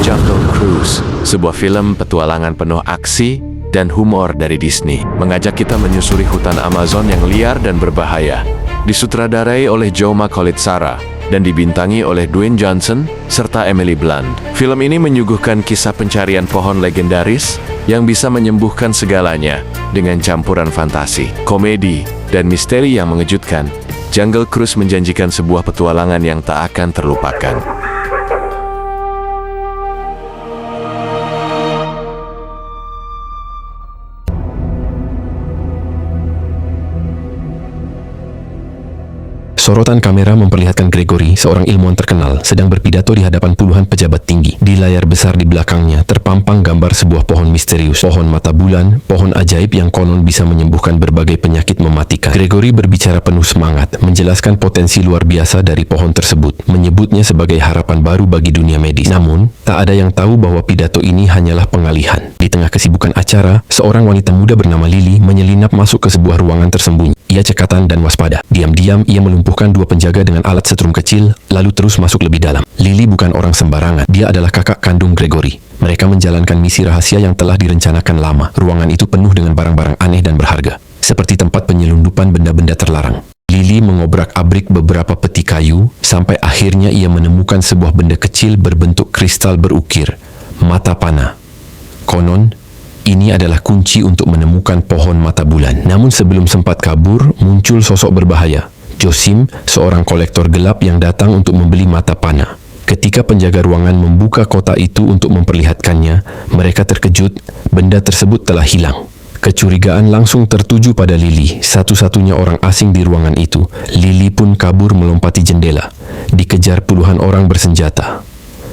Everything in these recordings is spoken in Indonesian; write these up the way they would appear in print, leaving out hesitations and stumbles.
Jungle Cruise, sebuah film petualangan penuh aksi dan humor dari Disney, mengajak kita menyusuri hutan Amazon yang liar dan berbahaya. Disutradarai oleh Joe Macolitsara dan dibintangi oleh Dwayne Johnson serta Emily Blunt. Film ini menyuguhkan kisah pencarian pohon legendaris yang bisa menyembuhkan segalanya dengan campuran fantasi, komedi, dan misteri yang mengejutkan. Jungle Cruise menjanjikan sebuah petualangan yang tak akan terlupakan. Sorotan kamera memperlihatkan Gregory, seorang ilmuwan terkenal, sedang berpidato di hadapan puluhan pejabat tinggi. Di layar besar di belakangnya terpampang gambar sebuah pohon misterius, pohon mata bulan, pohon ajaib yang konon bisa menyembuhkan berbagai penyakit mematikan. Gregory berbicara penuh semangat, menjelaskan potensi luar biasa dari pohon tersebut, menyebutnya sebagai harapan baru bagi dunia medis. Namun, tak ada yang tahu bahwa pidato ini hanyalah pengalihan. Di tengah kesibukan acara, seorang wanita muda bernama Lily menyelinap masuk ke sebuah ruangan tersembunyi. Ia cekatan dan waspada. Diam-diam ia melumpuhkan dua penjaga dengan alat setrum kecil, lalu terus masuk lebih dalam. Lily bukan orang sembarangan. Dia adalah kakak kandung Gregory. Mereka menjalankan misi rahasia yang telah direncanakan lama. Ruangan itu penuh dengan barang-barang aneh dan berharga, seperti tempat penyelundupan benda-benda terlarang. Lily mengobrak-abrik beberapa peti kayu, sampai akhirnya ia menemukan sebuah benda kecil berbentuk kristal berukir, mata panah. Konon, ini adalah kunci untuk menemukan pohon mata bulan. Namun sebelum sempat kabur, muncul sosok berbahaya. Josim, seorang kolektor gelap yang datang untuk membeli mata panah. Ketika penjaga ruangan membuka kotak itu untuk memperlihatkannya, mereka terkejut, benda tersebut telah hilang. Kecurigaan langsung tertuju pada Lily, satu-satunya orang asing di ruangan itu. Lily pun kabur melompati jendela, dikejar puluhan orang bersenjata.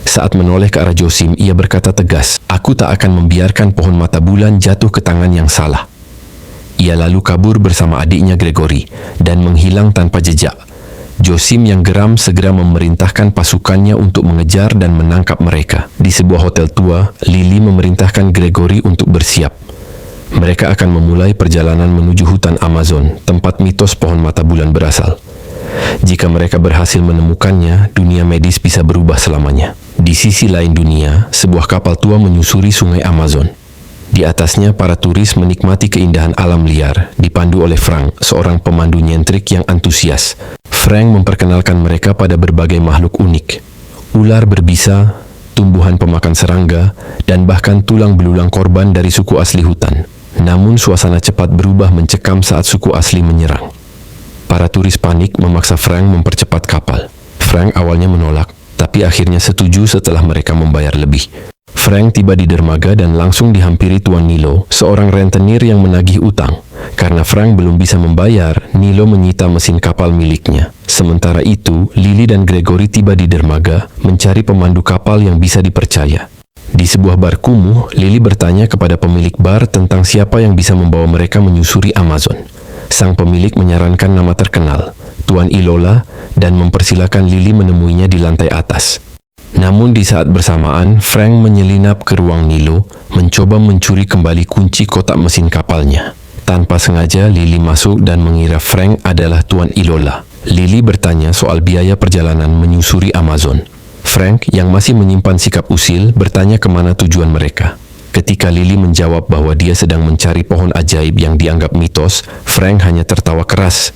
Saat menoleh ke arah Josim, ia berkata tegas, "Aku tak akan membiarkan pohon mata bulan jatuh ke tangan yang salah." Ia lalu kabur bersama adiknya Gregory dan menghilang tanpa jejak. Josim yang geram segera memerintahkan pasukannya untuk mengejar dan menangkap mereka. Di sebuah hotel tua, Lily memerintahkan Gregory untuk bersiap. Mereka akan memulai perjalanan menuju hutan Amazon, tempat mitos pohon mata bulan berasal. Jika mereka berhasil menemukannya, dunia medis bisa berubah selamanya. Di sisi lain dunia, sebuah kapal tua menyusuri sungai Amazon. Di atasnya, para turis menikmati keindahan alam liar, dipandu oleh Frank, seorang pemandu nyentrik yang antusias. Frank memperkenalkan mereka pada berbagai makhluk unik. Ular berbisa, tumbuhan pemakan serangga, dan bahkan tulang belulang korban dari suku asli hutan. Namun suasana cepat berubah mencekam saat suku asli menyerang. Para turis panik memaksa Frank mempercepat kapal. Frank awalnya menolak, tapi akhirnya setuju setelah mereka membayar lebih. Frank tiba di dermaga dan langsung dihampiri Tuan Nilo, seorang rentenir yang menagih utang. Karena Frank belum bisa membayar, Nilo menyita mesin kapal miliknya. Sementara itu, Lily dan Gregory tiba di dermaga, mencari pemandu kapal yang bisa dipercaya. Di sebuah bar kumuh, Lily bertanya kepada pemilik bar tentang siapa yang bisa membawa mereka menyusuri Amazon. Sang pemilik menyarankan nama terkenal, Tuan Ilola, dan mempersilakan Lily menemuinya di lantai atas. Namun di saat bersamaan, Frank menyelinap ke ruang Nilo, mencoba mencuri kembali kunci kotak mesin kapalnya. Tanpa sengaja, Lily masuk dan mengira Frank adalah Tuan Ilola. Lily bertanya soal biaya perjalanan menyusuri Amazon. Frank, yang masih menyimpan sikap usil, bertanya kemana tujuan mereka. Ketika Lily menjawab bahwa dia sedang mencari pohon ajaib yang dianggap mitos, Frank hanya tertawa keras.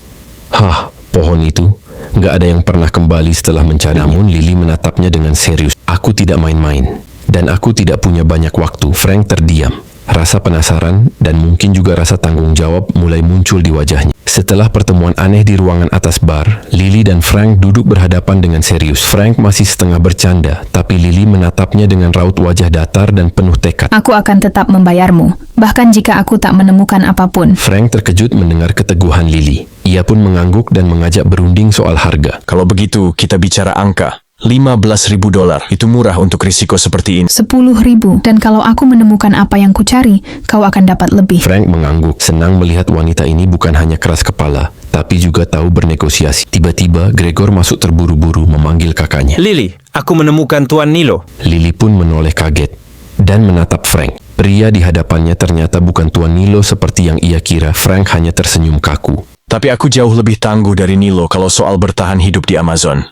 "Hah, pohon itu? Nggak ada yang pernah kembali setelah mencarinya." Namun Lily menatapnya dengan serius. "Aku tidak main-main, dan aku tidak punya banyak waktu." Frank terdiam. Rasa penasaran dan mungkin juga rasa tanggung jawab mulai muncul di wajahnya. Setelah pertemuan aneh di ruangan atas bar, Lily dan Frank duduk berhadapan dengan serius. Frank masih setengah bercanda, tapi Lily menatapnya dengan raut wajah datar dan penuh tekad. "Aku akan tetap membayarmu, bahkan jika aku tak menemukan apapun." Frank terkejut mendengar keteguhan Lily. Ia pun mengangguk dan mengajak berunding soal harga. Kalau begitu, kita bicara angka. $15.000. Itu murah untuk risiko seperti ini. 10.000, dan kalau aku menemukan apa yang kucari, kau akan dapat lebih. Frank mengangguk, senang melihat wanita ini bukan hanya keras kepala, tapi juga tahu bernegosiasi. Tiba-tiba, Gregor masuk terburu-buru memanggil kakaknya. "Lily, aku menemukan Tuan Nilo." Lily pun menoleh kaget dan menatap Frank. Pria di hadapannya ternyata bukan Tuan Nilo seperti yang ia kira. Frank hanya tersenyum kaku. Tapi aku jauh lebih tangguh dari Nilo kalau soal bertahan hidup di Amazon.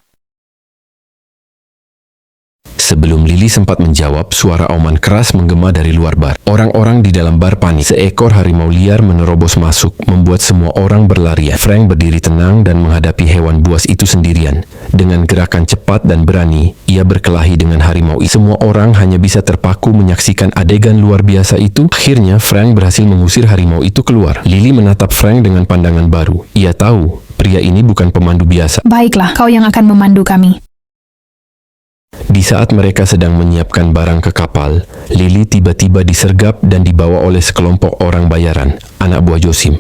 Sebelum Lily sempat menjawab, suara auman keras menggema dari luar bar. Orang-orang di dalam bar panik. Seekor harimau liar menerobos masuk, membuat semua orang berlarian. Frank berdiri tenang dan menghadapi hewan buas itu sendirian. Dengan gerakan cepat dan berani, ia berkelahi dengan harimau itu. Semua orang hanya bisa terpaku menyaksikan adegan luar biasa itu. Akhirnya, Frank berhasil mengusir harimau itu keluar. Lily menatap Frank dengan pandangan baru. Ia tahu, pria ini bukan pemandu biasa. Baiklah, kau yang akan memandu kami. Di saat mereka sedang menyiapkan barang ke kapal, Lily tiba-tiba disergap dan dibawa oleh sekelompok orang bayaran, anak buah Josim.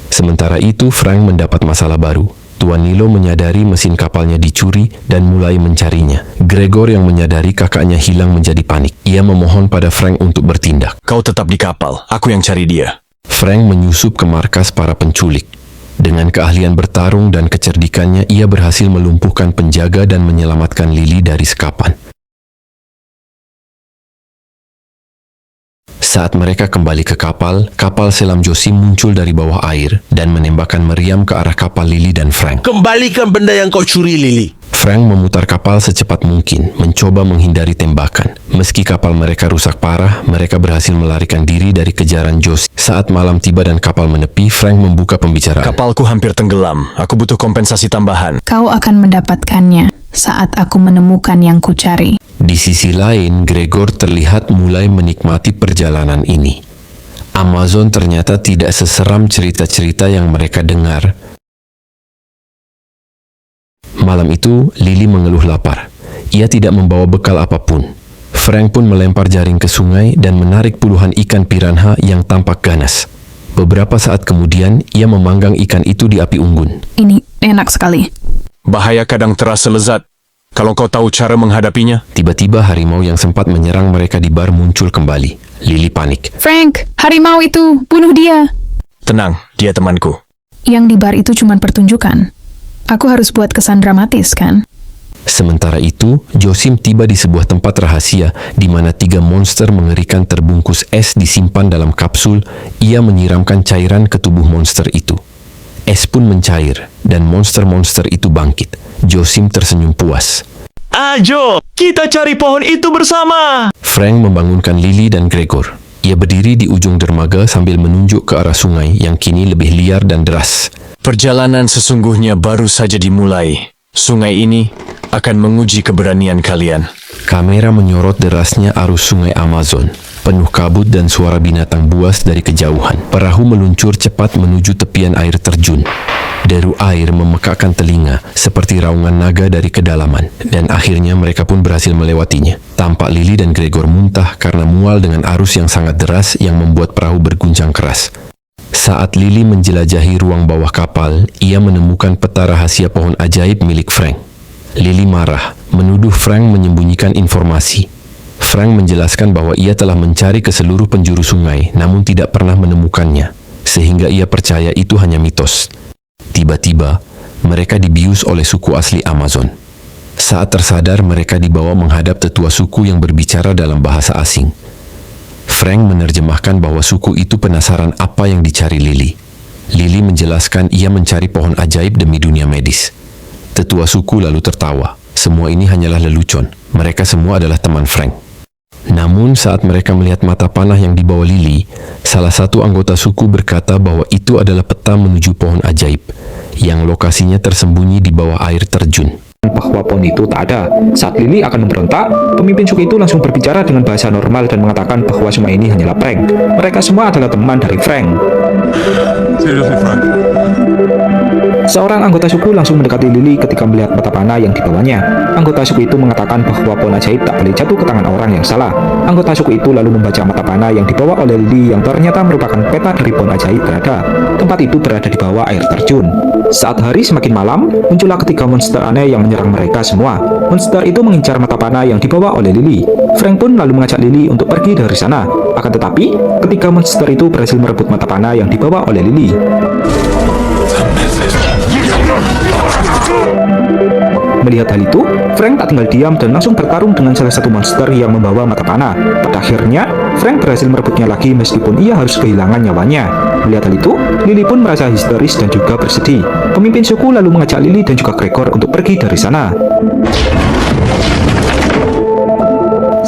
Sementara itu, Frank mendapat masalah baru. Tuan Nilo menyadari mesin kapalnya dicuri dan mulai mencarinya. Gregor yang menyadari kakaknya hilang menjadi panik. Ia memohon pada Frank untuk bertindak. Kau tetap di kapal, aku yang cari dia. Frank menyusup ke markas para penculik. Dengan keahlian bertarung dan kecerdikannya, ia berhasil melumpuhkan penjaga dan menyelamatkan Lily dari sekapan. Saat mereka kembali ke kapal, kapal selam Josim muncul dari bawah air dan menembakkan meriam ke arah kapal Lily dan Frank. Kembalikan benda yang kau curi, Lily. Frank memutar kapal secepat mungkin, mencoba menghindari tembakan. Meski kapal mereka rusak parah, mereka berhasil melarikan diri dari kejaran Josim. Saat malam tiba dan kapal menepi, Frank membuka pembicaraan. Kapalku hampir tenggelam, aku butuh kompensasi tambahan. Kau akan mendapatkannya saat aku menemukan yang kucari. Di sisi lain, Gregor terlihat mulai menikmati perjalanan ini. Amazon ternyata tidak seseram cerita-cerita yang mereka dengar. Malam itu, Lily mengeluh lapar. Ia tidak membawa bekal apapun. Frank pun melempar jaring ke sungai dan menarik puluhan ikan piranha yang tampak ganas. Beberapa saat kemudian, ia memanggang ikan itu di api unggun. Ini enak sekali. Bahaya kadang terasa lezat, kalau kau tahu cara menghadapinya. Tiba-tiba harimau yang sempat menyerang mereka di bar muncul kembali. Lily panik. Frank, harimau itu, bunuh dia. Tenang, dia temanku. Yang di bar itu cuma pertunjukan. Aku harus buat kesan dramatis, kan? Sementara itu, Josim tiba di sebuah tempat rahasia di mana 3 monster mengerikan terbungkus es disimpan dalam kapsul. Ia menyiramkan cairan ke tubuh monster itu. Es pun mencair dan monster-monster itu bangkit. Josim tersenyum puas. Ayo, kita cari pohon itu bersama. Frank membangunkan Lily dan Gregor. Ia berdiri di ujung dermaga sambil menunjuk ke arah sungai yang kini lebih liar dan deras. Perjalanan sesungguhnya baru saja dimulai. Sungai ini akan menguji keberanian kalian. Kamera menyorot derasnya arus sungai Amazon, penuh kabut dan suara binatang buas dari kejauhan. Perahu meluncur cepat menuju tepian air terjun. Deru air memekakkan telinga seperti raungan naga dari kedalaman, dan akhirnya mereka pun berhasil melewatinya. Tampak Lily dan Gregor muntah karena mual dengan arus yang sangat deras yang membuat perahu berguncang keras. Saat Lily menjelajahi ruang bawah kapal, ia menemukan peta rahasia pohon ajaib milik Frank. Lily marah, menuduh Frank menyembunyikan informasi. Frank menjelaskan bahwa ia telah mencari ke seluruh penjuru sungai, namun tidak pernah menemukannya, sehingga ia percaya itu hanya mitos. Tiba-tiba, mereka dibius oleh suku asli Amazon. Saat tersadar, mereka dibawa menghadap tetua suku yang berbicara dalam bahasa asing. Frank menerjemahkan bahwa suku itu penasaran apa yang dicari Lily. Lily menjelaskan ia mencari pohon ajaib demi dunia medis. Tetua suku lalu tertawa. Semua ini hanyalah lelucon. Mereka semua adalah teman Frank. Namun saat mereka melihat mata panah yang dibawa Lily, salah satu anggota suku berkata bahwa itu adalah peta menuju pohon ajaib, yang lokasinya tersembunyi di bawah air terjun. Bahwa pohon itu tak ada. Saat Lily akan memberontak, pemimpin suku itu langsung berbicara dengan bahasa normal dan mengatakan bahwa semua ini hanyalah prank. Mereka semua adalah teman dari Frank. Seorang anggota suku langsung mendekati Lily ketika melihat mata panah yang dibawanya. Anggota suku itu mengatakan bahwa pohon ajaib tak boleh jatuh ke tangan orang yang salah. Anggota suku itu lalu membaca mata panah yang dibawa oleh Lily yang ternyata merupakan peta dari pohon ajaib berada. Tempat itu berada di bawah air terjun. Saat hari semakin malam, muncullah ketiga monster aneh yang menyerang mereka semua. Monster itu mengincar mata panah yang dibawa oleh Lily. Frank pun lalu mengajak Lily untuk pergi dari sana. Akan tetapi, ketiga monster itu berhasil merebut mata panah yang dibawa oleh Lily. Melihat hal itu, Frank tak tinggal diam dan langsung bertarung dengan salah satu monster yang membawa mata panah. Pada akhirnya, Frank berhasil merebutnya lagi meskipun ia harus kehilangan nyawanya. Melihat hal itu, Lily pun merasa histeris dan juga bersedih. Pemimpin suku lalu mengajak Lily dan juga Gregor untuk pergi dari sana.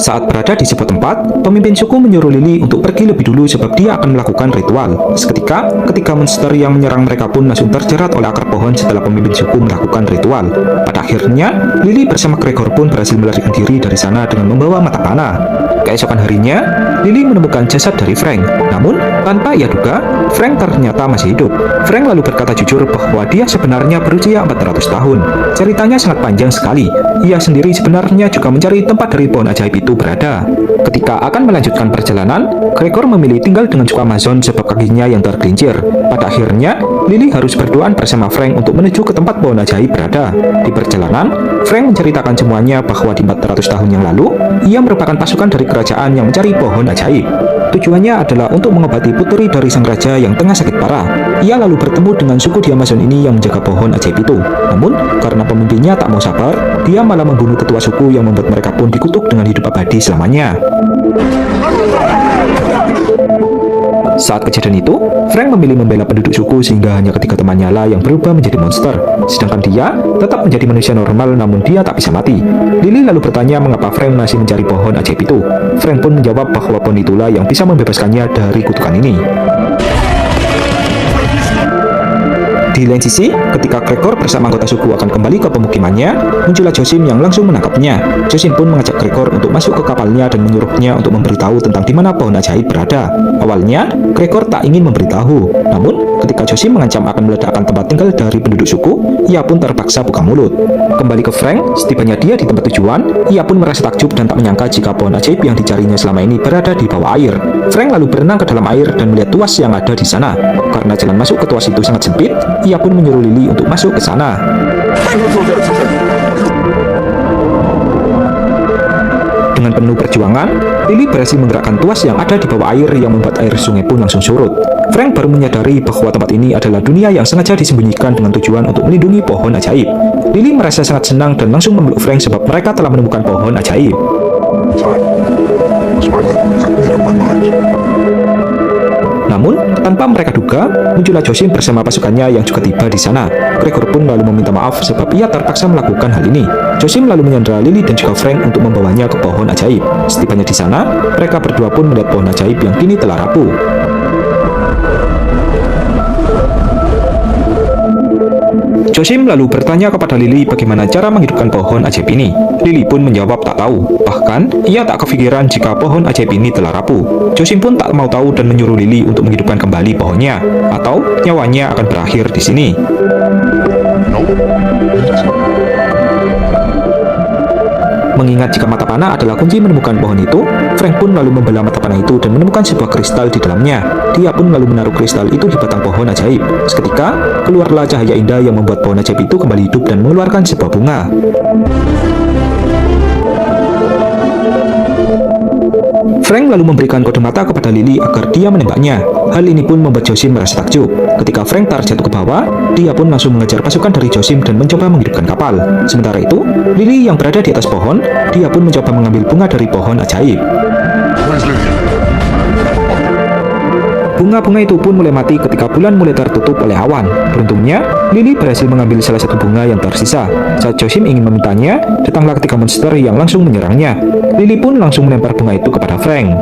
Saat berada di sebuah tempat, pemimpin suku menyuruh Lily untuk pergi lebih dulu sebab dia akan melakukan ritual. Seketika, ketika monster yang menyerang mereka pun langsung terjerat oleh akar pohon setelah pemimpin suku melakukan ritual. Pada akhirnya, Lily bersama Gregor pun berhasil melarikan diri dari sana dengan membawa mata panah. Keesokan harinya, Lily menemukan jasad dari Frank. Namun, tanpa ia duga, Frank ternyata masih hidup. Frank lalu berkata jujur bahwa dia sebenarnya berusia 400 tahun. Ceritanya sangat panjang sekali. Ia sendiri sebenarnya juga mencari tempat dari pohon ajaib itu berada. Ketika akan melanjutkan perjalanan, Gregor memilih tinggal dengan suku Amazon sebab kakinya yang tergelincir. Pada akhirnya, Lily harus berduaan bersama Frank untuk menuju ke tempat pohon ajaib berada. Di perjalanan, Frank menceritakan semuanya bahwa di 400 tahun yang lalu, ia merupakan pasukan dari kerajaan yang mencari pohon ajaib. Tujuannya adalah untuk mengobati putri dari sang raja yang tengah sakit parah. Ia lalu bertemu dengan suku di Amazon ini yang menjaga pohon ajaib itu. Namun, karena pemimpinnya tak mau sabar, dia malah membunuh ketua suku yang membuat mereka pun dikutuk dengan hidup abadi selamanya. Saat kejadian itu, Frank memilih membela penduduk suku sehingga hanya ketiga temannya lah yang berubah menjadi monster. Sedangkan dia tetap menjadi manusia normal namun dia tak bisa mati. Lily lalu bertanya mengapa Frank masih mencari pohon ajaib itu. Frank pun menjawab bahwa pohon itulah yang bisa membebaskannya dari kutukan ini. Di lain sisi, ketika Gregor bersama anggota suku akan kembali ke pemukimannya, muncullah Josim yang langsung menangkapnya. Josim pun mengajak Gregor untuk masuk ke kapalnya dan menyuruhnya untuk memberitahu tentang di mana pohon ajaib berada. Awalnya, Gregor tak ingin memberitahu. Namun, ketika Josim mengancam akan meledakkan tempat tinggal dari penduduk suku, ia pun terpaksa buka mulut. Kembali ke Frank, setibanya dia di tempat tujuan, ia pun merasa takjub dan tak menyangka jika pohon ajaib yang dicarinya selama ini berada di bawah air. Frank lalu berenang ke dalam air dan melihat tuas yang ada di sana. Karena jalan masuk ke tuas itu sangat sempit, ia pun menyuruh Lily untuk masuk ke sana. Dengan penuh perjuangan, Lily berhasil menggerakkan tuas yang ada di bawah air yang membuat air sungai pun langsung surut. Frank baru menyadari bahwa tempat ini adalah dunia yang sengaja disembunyikan dengan tujuan untuk melindungi pohon ajaib. Lily merasa sangat senang dan langsung memeluk Frank sebab mereka telah menemukan pohon ajaib. Namun, tanpa mereka duga, muncullah Josim bersama pasukannya yang juga tiba di sana. Gregor pun lalu meminta maaf sebab ia terpaksa melakukan hal ini. Josim lalu menyandera Lily dan juga Frank untuk membawanya ke pohon ajaib. Setibanya di sana, mereka berdua pun melihat pohon ajaib yang kini telah rapuh. Josim lalu bertanya kepada Lily bagaimana cara menghidupkan pohon ajaib ini. Lily pun menjawab tak tahu. Bahkan, ia tak kepikiran jika pohon ajaib ini telah rapuh. Josim pun tak mau tahu dan menyuruh Lily untuk menghidupkan kembali pohonnya, atau nyawanya akan berakhir di sini. Mengingat jika mata panah adalah kunci menemukan pohon itu, Frank pun lalu membelah mata panah itu dan menemukan sebuah kristal di dalamnya. Dia pun lalu menaruh kristal itu di batang pohon ajaib. Seketika, keluarlah cahaya indah yang membuat pohon ajaib itu kembali hidup dan mengeluarkan sebuah bunga. Frank lalu memberikan kode mata kepada Lily agar dia menembaknya. Hal ini pun membuat Josim merasa takjub. Ketika Frank terjatuh ke bawah, dia pun langsung mengejar pasukan dari Josim dan mencoba menghidupkan kapal. Sementara itu, Lily yang berada di atas pohon, dia pun mencoba mengambil bunga dari pohon ajaib. Bunga-bunga itu pun mulai mati ketika bulan mulai tertutup oleh awan. Beruntungnya, Lily berhasil mengambil salah satu bunga yang tersisa. Saat Josim ingin memintanya, datanglah ketiga monster yang langsung menyerangnya. Lily pun langsung melempar bunga itu kepada Frank.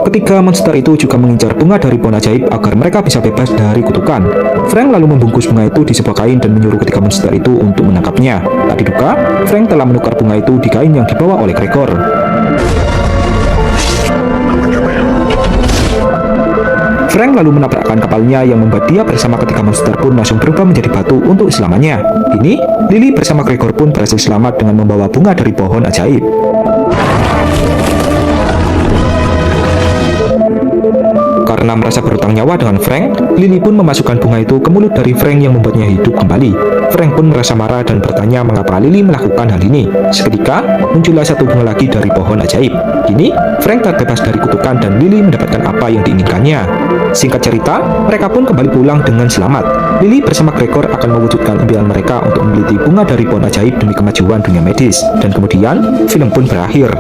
Ketiga monster itu juga mengincar bunga dari pohon ajaib agar mereka bisa bebas dari kutukan. Frank lalu membungkus bunga itu di sebuah kain dan menyuruh ketiga monster itu untuk menangkapnya. Tak diduga, Frank telah menukar bunga itu di kain yang dibawa oleh Gregor. Frank lalu menabrakkan kapalnya yang membuat dia bersama ketiga monster pun langsung berubah menjadi batu untuk selamanya. Kini, Lily bersama Gregor pun berhasil selamat dengan membawa bunga dari pohon ajaib. Karena merasa berutang nyawa dengan Frank, Lily pun memasukkan bunga itu ke mulut dari Frank yang membuatnya hidup kembali. Frank pun merasa marah dan bertanya mengapa Lily melakukan hal ini. Seketika, muncullah satu bunga lagi dari pohon ajaib. Kini, Frank terbebas dari kutukan dan Lily mendapatkan apa yang diinginkannya. Singkat cerita, mereka pun kembali pulang dengan selamat. Lily bersama Gregor akan mewujudkan impian mereka untuk meneliti bunga dari pohon ajaib demi kemajuan dunia medis. Dan kemudian, film pun berakhir.